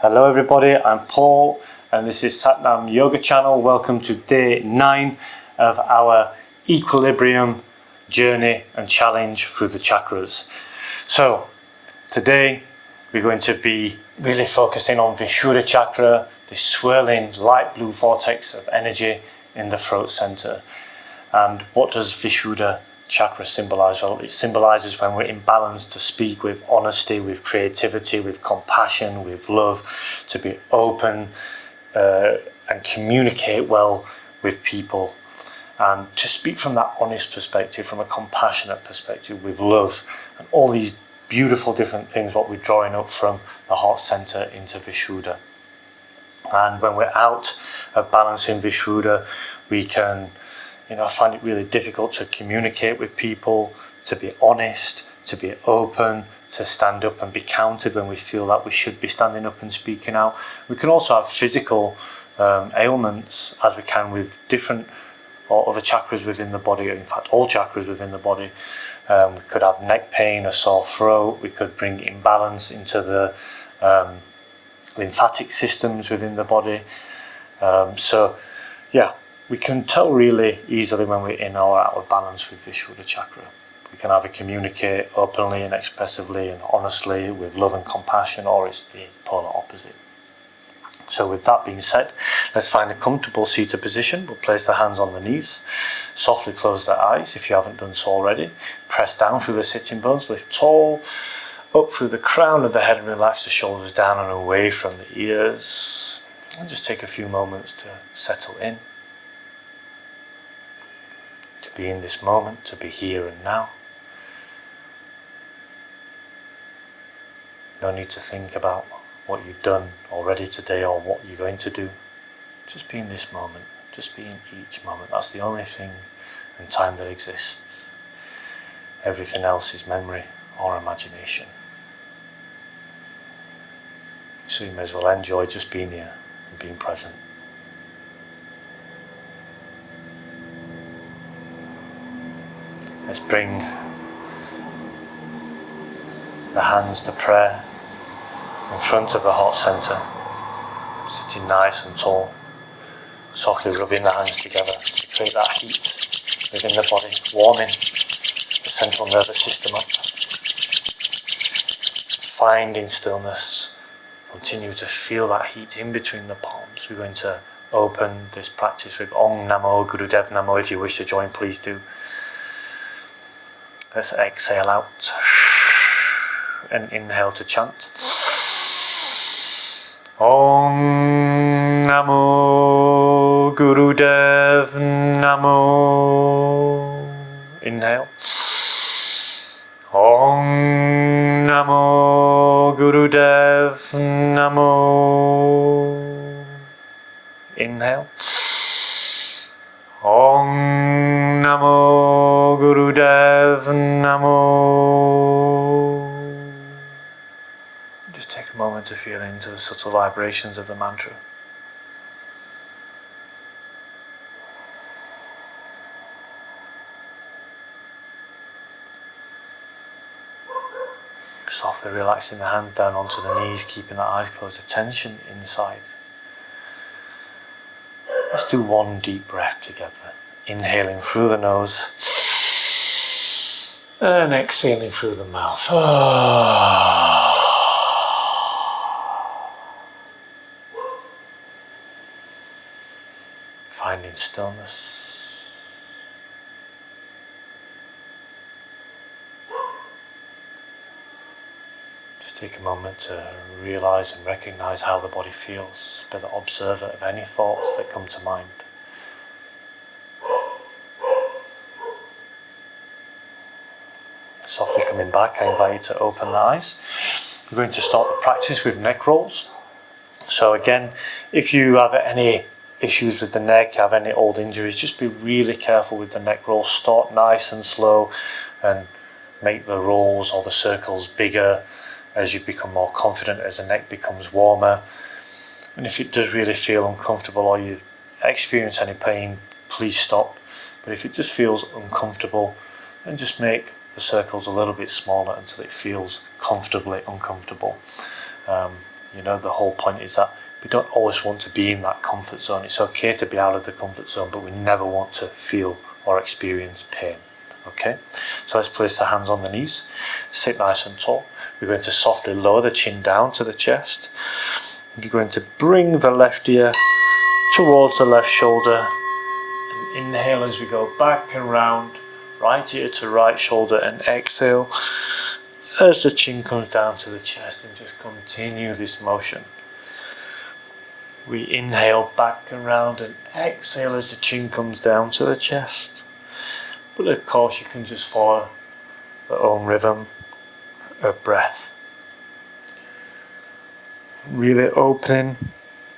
Hello everybody, I'm Paul and this is Satnam Yoga Channel. Welcome to day 9 of our Equilibrium journey and challenge through the chakras. So today we're going to be really focusing on Vishuddha Chakra, this swirling light blue vortex of energy in the throat center. And what does Vishuddha Chakra symbolize? Well, it symbolizes when we're in balance to speak with honesty, with creativity, with compassion, with love, to be open and communicate well with people, and to speak from that honest perspective, from a compassionate perspective, with love, and all these beautiful different things what we're drawing up from the heart center into Vishuddha. And when we're out of balance in Vishuddha, we can find it really difficult to communicate with people, to be honest, to be open, to stand up and be counted when we feel that we should be standing up and speaking out. We can also have physical ailments, as we can with different or other chakras within the body, in fact all chakras within the body. We could have neck pain, a sore throat, we could bring imbalance into the lymphatic systems within the body. We can tell really easily when we're in or out of balance with Vishuddha Chakra. We can either communicate openly and expressively and honestly with love and compassion, or it's the polar opposite. So with that being said, let's find a comfortable seated position. We'll place the hands on the knees, softly close the eyes if you haven't done so already. Press down through the sitting bones, lift tall, up through the crown of the head and relax the shoulders down and away from the ears. And just take a few moments to settle in. To be in this moment, to be here and now. No need to think about what you've done already today or what you're going to do. Just be in this moment, just be in each moment. That's the only thing and time that exists. Everything else is memory or imagination. So you may as well enjoy just being here and being present. Let's bring the hands to prayer in front of the heart center, sitting nice and tall, softly rubbing the hands together to create that heat within the body, warming the central nervous system up. Finding stillness, continue to feel that heat in between the palms. We're going to open this practice with Om Namo Gurudev Namo. If you wish to join, please do. Let's exhale out and inhale to chant. Om Namo Gurudev Namo. Inhale. Om Namo Gurudev Namo. Inhale. Om Namo Gurudev Namo. Just take a moment to feel into the subtle vibrations of the mantra. Softly relaxing the hand down onto the knees, keeping the eyes closed, attention inside. Let's do one deep breath together. Inhaling through the nose and exhaling through the mouth. Finding stillness. Just take a moment to realize and recognize how the body feels. Be the observer of any thoughts that come to mind. Softly coming back, I invite you to open the eyes. We're going to start the practice with neck rolls. So again, if you have any issues with the neck, have any old injuries, just be really careful with the neck rolls. Start nice and slow and make the rolls or the circles bigger as you become more confident, as the neck becomes warmer. And if it does really feel uncomfortable or you experience any pain, please stop. But if it just feels uncomfortable, then just make the circles a little bit smaller until it feels comfortably uncomfortable. You know, the whole point is that we don't always want to be in that comfort zone. It's okay to be out of the comfort zone, but we never want to feel or experience pain. Okay, so let's place the hands on the knees, sit nice and tall. We're going to softly lower the chin down to the chest. We're going to bring the left ear towards the left shoulder. And inhale as we go back and round, right ear to right shoulder, and exhale as the chin comes down to the chest, and just continue this motion. We inhale back and round and exhale as the chin comes down to the chest. But of course you can just follow the own rhythm of breath. Really opening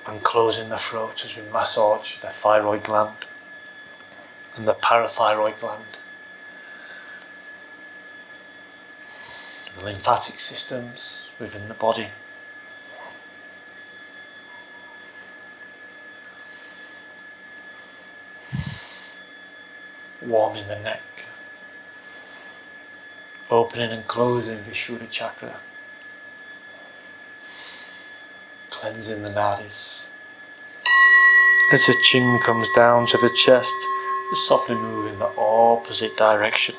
and closing the throat as we massage the thyroid gland and the parathyroid gland. The lymphatic systems within the body. Warming the neck. Opening and closing Vishuddha Chakra. Cleansing the nadis. As the chin comes down to the chest, just softly move in the opposite direction.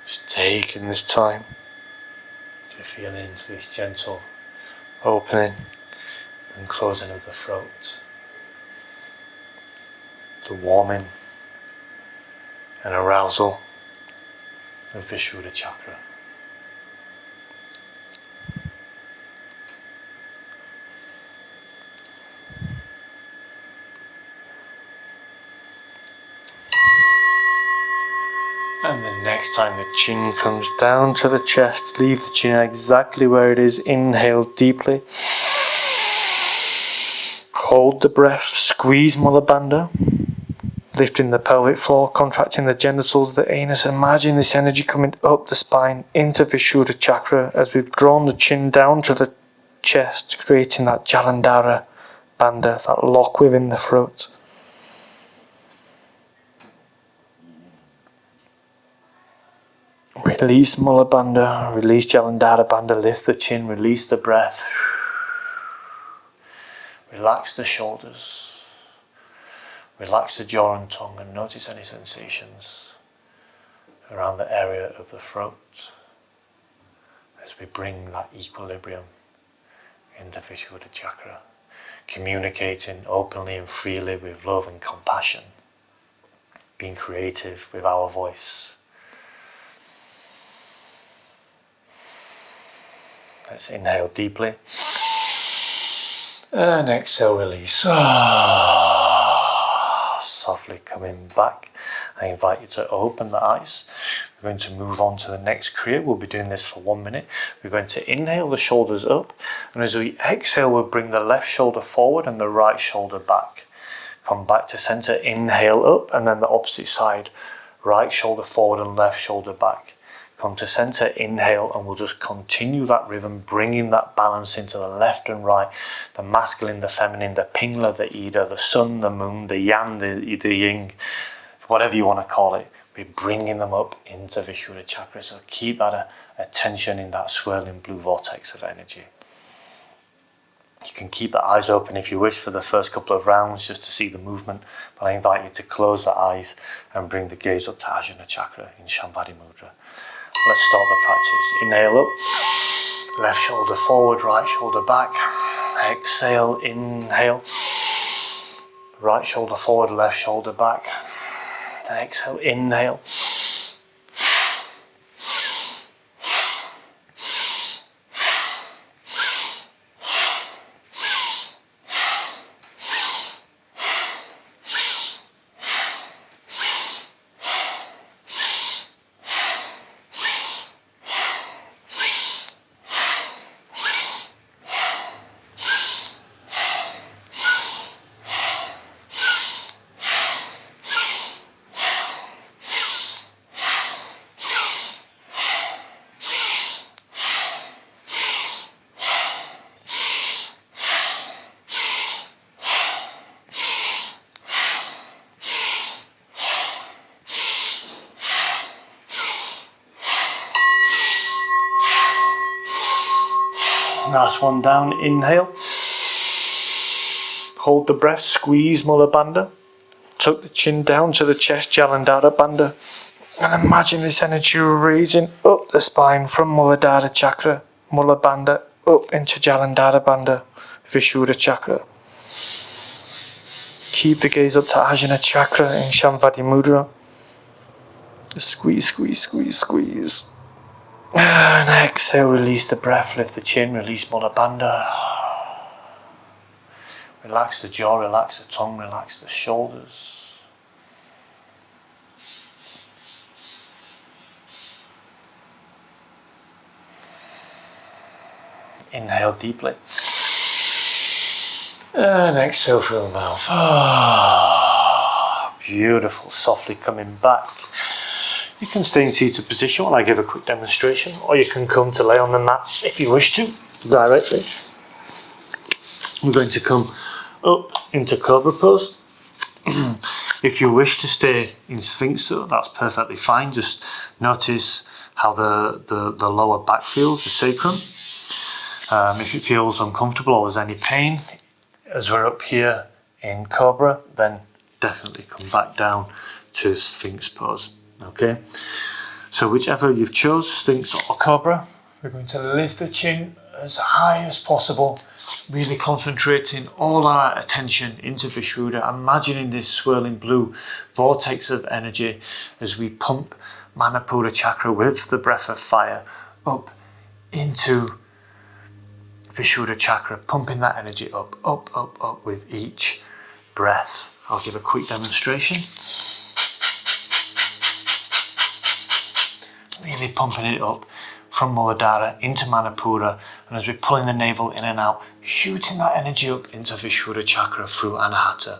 Just taking this time to feel into this gentle opening and closing of the throat, the warming and arousal of Vishuddha Chakra. And the next time the chin comes down to the chest, leave the chin exactly where it is. Inhale deeply. Hold the breath. Squeeze Mula Bandha. Lifting the pelvic floor, contracting the genitals, the anus. Imagine this energy coming up the spine into Vishuddha Chakra as we've drawn the chin down to the chest, creating that Jalandhara Bandha, that lock within the throat. Release Mula Bandha, release Jalandhara Bandha, lift the chin, release the breath. Relax the shoulders. Relax the jaw and tongue, and notice any sensations around the area of the throat as we bring that equilibrium into Vishuddha Chakra, communicating openly and freely with love and compassion, being creative with our voice. Let's inhale deeply and exhale, release. Softly coming back. I invite you to open the eyes. We're going to move on to the next Kriya. We'll be doing this for 1 minute. We're going to inhale the shoulders up, and as we exhale, we'll bring the left shoulder forward and the right shoulder back. Come back to center, inhale up, and then the opposite side. Right shoulder forward and left shoulder back. Come to center, inhale, and we'll just continue that rhythm, bringing that balance into the left and right, the masculine, the feminine, the pingla, the ida, the sun, the moon, the yang, the yin, whatever you want to call it. We're bringing them up into Vishuddha Chakra, so keep that attention in that swirling blue vortex of energy. You can keep the eyes open if you wish for the first couple of rounds just to see the movement, but I invite you to close the eyes and bring the gaze up to Ajna Chakra in Shambhari Mudra. Let's start the practice. Inhale up, left shoulder forward, right shoulder back. Exhale, inhale, right shoulder forward, left shoulder back. Exhale, inhale. Last one down, inhale. Hold the breath, squeeze Mula Bandha. Tuck the chin down to the chest, Jalandhara Bandha. And imagine this energy raising up the spine from Muladhara Chakra, Mula Bandha, up into Jalandhara Bandha, Vishuddha Chakra. Keep the gaze up to Ajna Chakra in Shamvati Mudra. Squeeze, squeeze, squeeze, squeeze. And exhale, release the breath, lift the chin, release Mula Bandha. Relax the jaw, relax the tongue, relax the shoulders. Inhale deeply. And exhale through the mouth. Beautiful, softly coming back. You can stay in seated position while I give a quick demonstration, or you can come to lay on the mat if you wish to, directly. We're going to come up into Cobra pose. If you wish to stay in Sphinx, that's perfectly fine. Just notice how the lower back feels, the sacrum. If it feels uncomfortable or there's any pain as we're up here in Cobra, then definitely come back down to Sphinx pose. Okay, so whichever you've chose, Sphinx or Cobra, we're going to lift the chin as high as possible, really concentrating all our attention into Vishuddha, imagining this swirling blue vortex of energy as we pump Manipura chakra with the breath of fire up into Vishuddha chakra, pumping that energy up, up, up, up with each breath. I'll give a quick demonstration. Really pumping it up from Muladhara into Manipura, and as we're pulling the navel in and out, shooting that energy up into Vishuddha chakra through Anahata.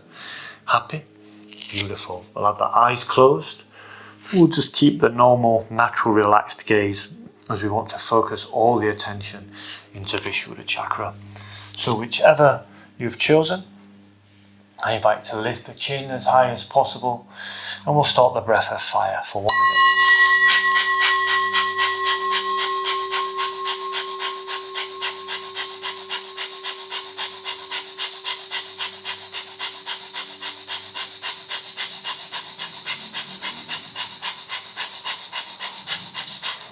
Happy? Beautiful. We'll have the eyes closed. We'll just keep the normal, natural, relaxed gaze as we want to focus all the attention into Vishuddha chakra. So whichever you've chosen, I invite you to lift the chin as high as possible, and we'll start the breath of fire for 1 minute.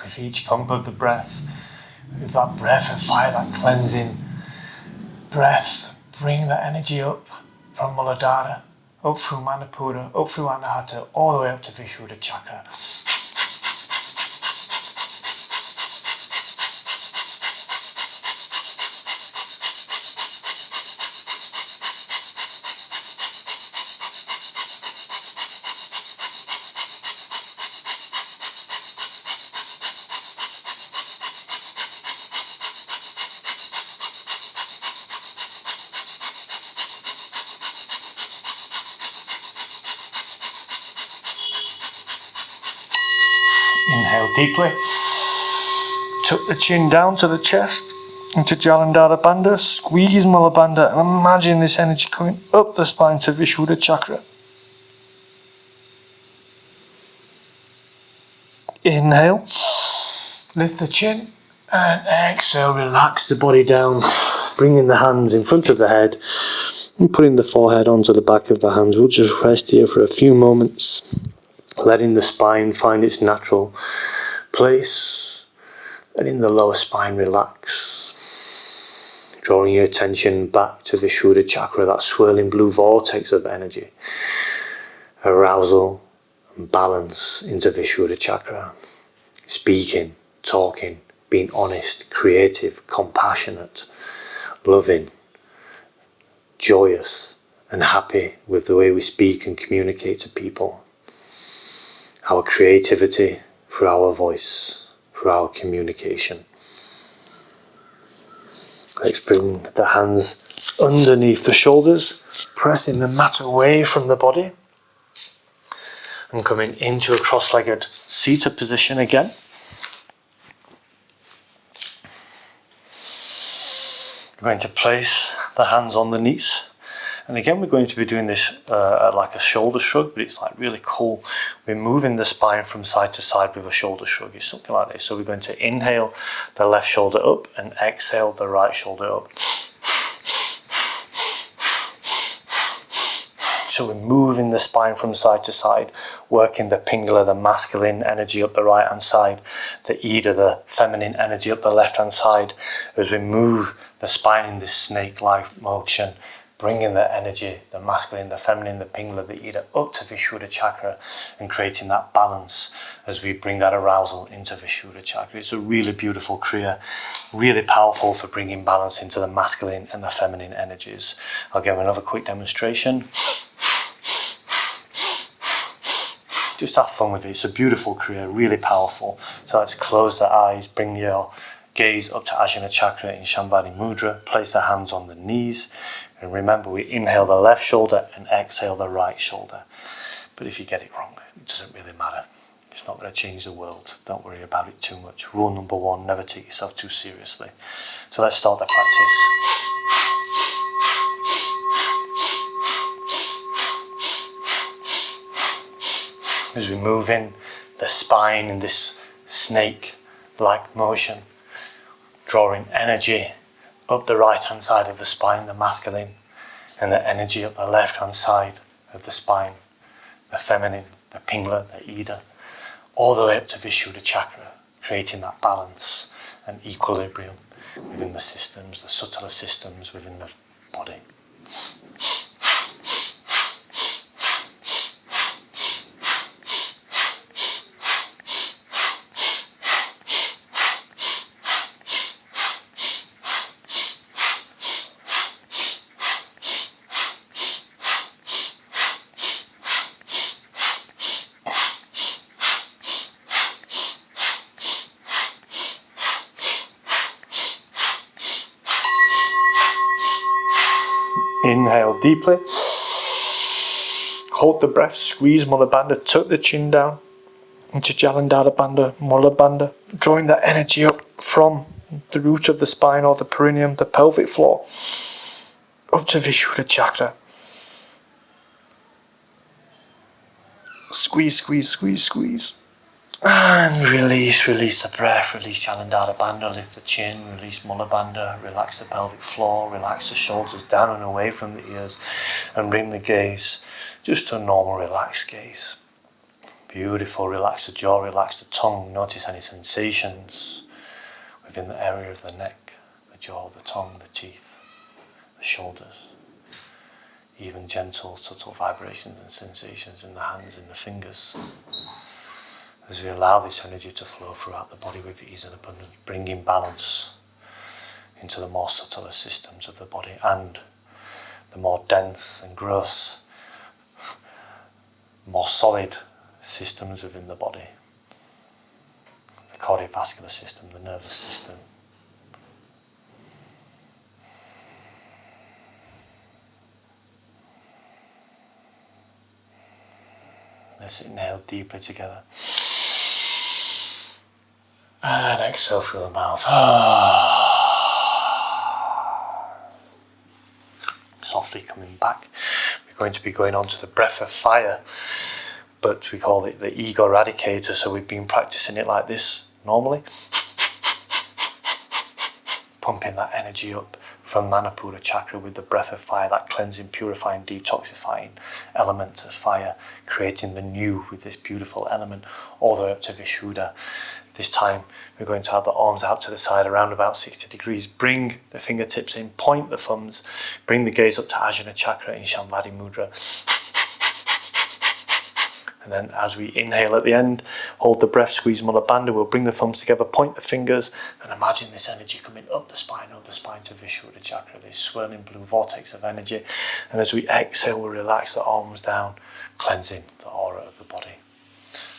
With each pump of the breath, with that breath of fire, that cleansing breath, bring the energy up from Muladhara, up through Manipura, up through Anahata, all the way up to Vishuddha chakra. Inhale deeply. Tuck the chin down to the chest, into Jalandhara Bandha. Squeeze Mula Bandha and imagine this energy coming up the spine to Vishuddha chakra. Inhale. Lift the chin and exhale. Relax the body down. Bringing the hands in front of the head and putting the forehead onto the back of the hands. We'll just rest here for a few moments, letting the spine find its natural place, letting the lower spine relax, drawing your attention back to Vishuddha chakra, that swirling blue vortex of energy, arousal and balance into Vishuddha chakra, speaking, talking, being honest, creative, compassionate, loving, joyous and happy with the way we speak and communicate to people. Our creativity through our voice, through our communication. Let's bring the hands underneath the shoulders, pressing the mat away from the body, and coming into a cross-legged seated position again. We're going to place the hands on the knees And again, we're going to be doing this like a shoulder shrug, but it's like really cool. We're moving the spine from side to side with a shoulder shrug. It's something like this. So we're going to inhale the left shoulder up and exhale the right shoulder up. So we're moving the spine from side to side, working the Pingala, the masculine energy up the right hand side, the Ida, the feminine energy up the left hand side, as we move the spine in this snake-like motion, bringing the energy, the masculine, the feminine, the Pingala, the Ida up to Vishuddha Chakra and creating that balance as we bring that arousal into Vishuddha Chakra. It's a really beautiful Kriya, really powerful for bringing balance into the masculine and the feminine energies. I'll give another quick demonstration. Just have fun with it. It's a beautiful Kriya, really powerful. So let's close the eyes, bring your gaze up to Ajna Chakra in Shambhari Mudra, place the hands on the knees, and remember we inhale the left shoulder and exhale the right shoulder. But if you get it wrong, it doesn't really matter. It's not going to change the world. Don't worry about it too much. Rule number 1, never take yourself too seriously. So let's start the practice. As we move in the spine in this snake-like motion, drawing energy up the right hand side of the spine, the masculine, and the energy up the left hand side of the spine, the feminine, the Pingala, the Ida, all the way up to Vishuddha Chakra, creating that balance and equilibrium within the systems, the subtler systems within the body. Inhale deeply, hold the breath, squeeze Mula Bandha, tuck the chin down into Jalandhara Bandha, Mula Bandha, drawing that energy up from the root of the spine or the perineum, the pelvic floor, up to Vishuddha Chakra. Squeeze, squeeze, squeeze, squeeze. And release the breath, release Jalandhara Bandha, lift the chin, release Mula Bandha, relax the pelvic floor, relax the shoulders down and away from the ears, and bring the gaze just to a normal relaxed gaze. Beautiful, relax the jaw, relax the tongue, notice any sensations within the area of the neck, the jaw, the tongue, the teeth, the shoulders. Even gentle, subtle vibrations and sensations in the hands and the fingers. As we allow this energy to flow throughout the body with ease and abundance, bringing balance into the more subtler systems of the body and the more dense and gross, more solid systems within the body. The cardiovascular system, the nervous system. Let's inhale deeply together. And exhale through the mouth. Softly coming back. We're going to be going on to the breath of fire, but we call it the ego eradicator, so we've been practicing it like this normally. Pumping that energy up from Manipura Chakra with the breath of fire, that cleansing, purifying, detoxifying element of fire, creating the new with this beautiful element, all the way up to Vishuddha. This time we're going to have the arms out to the side around about 60 degrees. Bring the fingertips in, point the thumbs, bring the gaze up to Ajna Chakra in Shambhari Mudra. And then as we inhale at the end, hold the breath, squeeze Mula Bandha, we'll bring the thumbs together, point the fingers, and imagine this energy coming up the spine to Vishuddha Chakra, this swirling blue vortex of energy. And as we exhale, we'll relax the arms down, cleansing the aura of the body.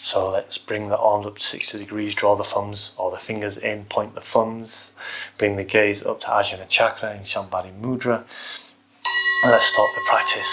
So let's bring the arms up to 60 degrees, draw the thumbs or the fingers in, point the thumbs, bring the gaze up to Ajna Chakra in Shambhari Mudra. And let's start the practice.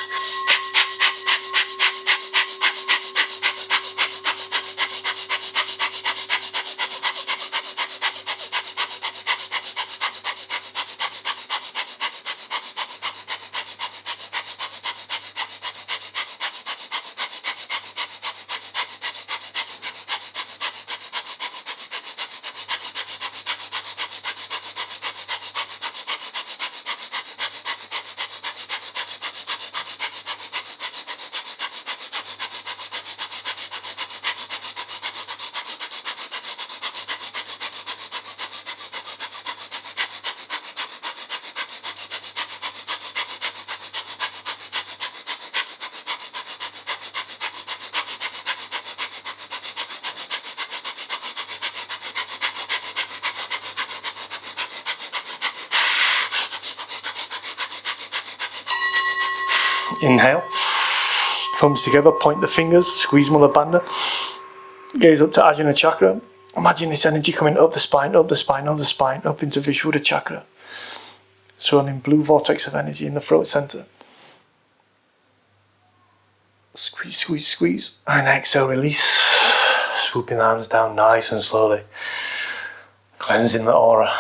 Inhale. Thumbs together, point the fingers, squeeze Mula Bandha. Gaze up to Ajna Chakra. Imagine this energy coming up the spine, up the spine, up the spine, up into Vishuddha Chakra. Swirling blue vortex of energy in the throat center. Squeeze, squeeze, squeeze. And exhale, release. Swooping the hands down nice and slowly. Cleansing the aura.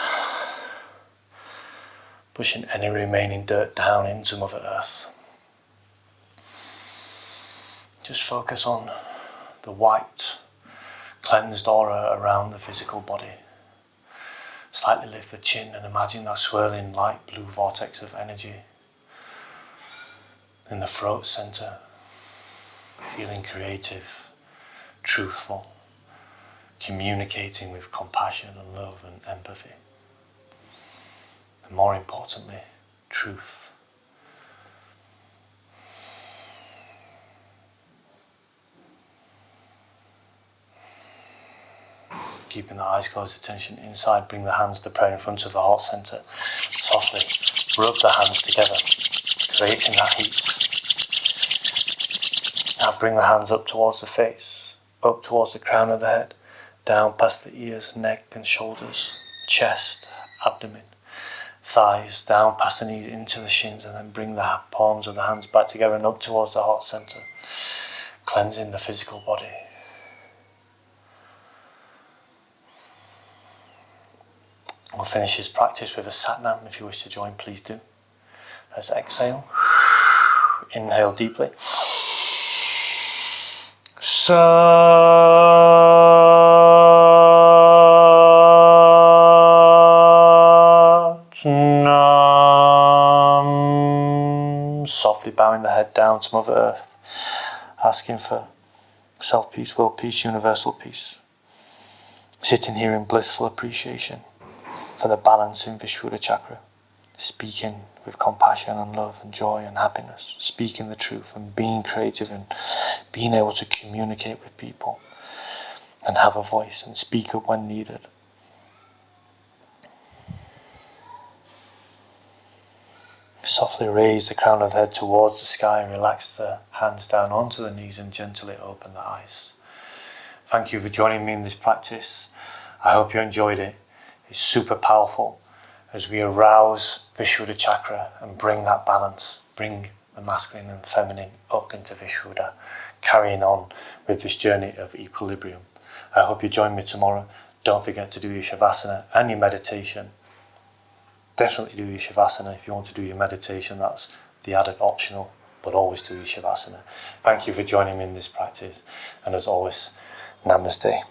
Pushing any remaining dirt down into Mother Earth. Just focus on the white, cleansed aura around the physical body. Slightly lift the chin and imagine that swirling light blue vortex of energy in the throat center. Feeling creative, truthful, communicating with compassion and love and empathy. And more importantly, truth. Keeping the eyes closed, attention inside, bring the hands to prayer in front of the heart center. Softly rub the hands together, creating that heat. Now bring the hands up towards the face, up towards the crown of the head, down past the ears, neck and shoulders, chest, abdomen, thighs, down past the knees into the shins, and then bring the palms of the hands back together and up towards the heart center, cleansing the physical body. We'll finish this practice with a Satnam. If you wish to join, please do. Let's exhale. Inhale deeply. Satnam. Softly bowing the head down to Mother Earth, asking for self-peace, world peace, universal peace. Sitting here in blissful appreciation for the balance in Vishuddha Chakra, speaking with compassion and love and joy and happiness, speaking the truth and being creative and being able to communicate with people and have a voice and speak up when needed. Softly raise the crown of the head towards the sky, relax the hands down onto the knees and gently open the eyes. Thank you for joining me in this practice. I hope you enjoyed it. It's super powerful as we arouse Vishuddha Chakra and bring that balance, bring the masculine and feminine up into Vishuddha, carrying on with this journey of equilibrium. I hope you join me tomorrow. Don't forget to do your Shavasana and your meditation. Definitely do your Shavasana. If you want to do your meditation, that's the added optional, but always do your Shavasana. Thank you for joining me in this practice, and as always, Namaste.